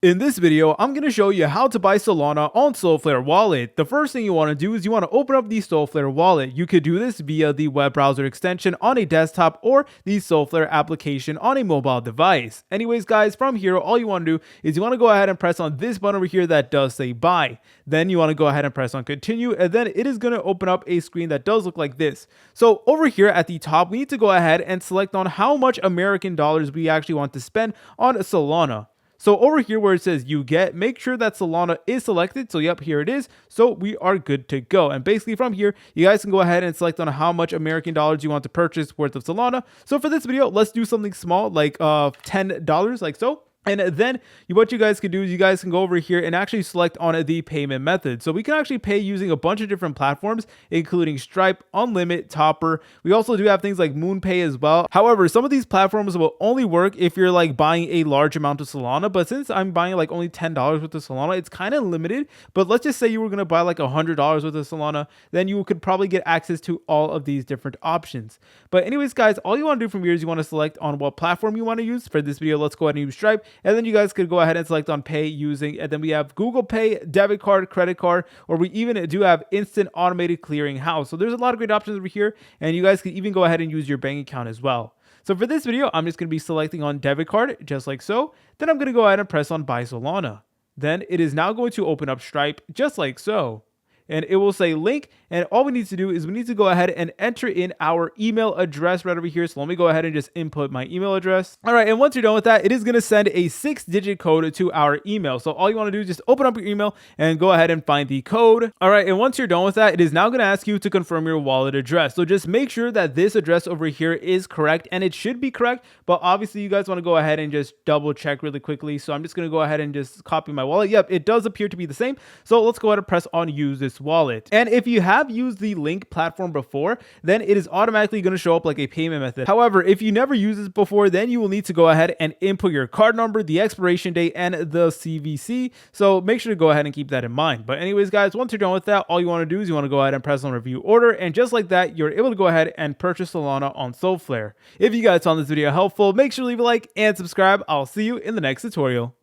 In this video, I'm going to show you how to buy Solana on Solflare wallet. The first thing you want to do is you want to open up the Solflare wallet. You could do this via the web browser extension on a desktop or the Solflare application on a mobile device. Anyways, guys, from here, all you want to do is you want to go ahead and press on this button over here that does say buy. Then you want to go ahead and press on continue, and then it is going to open up a screen that does look like this. So over here at the top, we need to go ahead and select on how much American dollars we actually want to spend on Solana. So over here where it says you get, make sure that Solana is selected. So yep, here it is. So we are good to go. And basically from here, you guys can go ahead and select on how much American dollars you want to purchase worth of Solana. So for this video, let's do something small like $10 like so. And then what you guys can do is you guys can go over here and actually select on the payment method. So we can actually pay using a bunch of different platforms, including Stripe, Unlimit, Topper. We also do have things like MoonPay as well. However, some of these platforms will only work if you're like buying a large amount of Solana. But since I'm buying like only $10 worth of Solana, it's kind of limited. But let's just say you were going to buy like $100 worth of Solana, then you could probably get access to all of these different options. But anyways, guys, all you want to do from here is you want to select on what platform you want to use. For this video, let's go ahead and use Stripe. And then you guys could go ahead and select on pay using, and then we have Google Pay, debit card, credit card, or we even do have instant automated clearing house. So there's a lot of great options over here, and you guys can even go ahead and use your bank account as well. So for this video, I'm just going to be selecting on debit card, just like so. Then I'm going to go ahead and press on buy Solana. Then it is now going to open up Stripe, just like so. And it will say link, and all we need to do is we need to go ahead and enter in our email address right over here. So let me go ahead and just input my email address. All right, and once you're done with that, it is going to send a 6-digit code to our email. So all you want to do is just open up your email and go ahead and find the code. All right, and once you're done with that, it is now going to ask you to confirm your wallet address. So just make sure that this address over here is correct, and it should be correct, but obviously you guys want to go ahead and just double check really quickly. So I'm just going to go ahead and just copy my wallet. Yep, it does appear to be the same. So let's go ahead and press on use this wallet. And if you have used the link platform before, then it is automatically going to show up like a payment method. However, if you never used this before, then you will need to go ahead and input your card number, the expiration date, and the CVC. So make sure to go ahead and keep that in mind. But anyways, guys, once you're done with that, all you want to do is you want to go ahead and press on review order. And just like that, you're able to go ahead and purchase Solana on Solflare. If you guys found this video helpful, make sure to leave a like and subscribe. I'll see you in the next tutorial.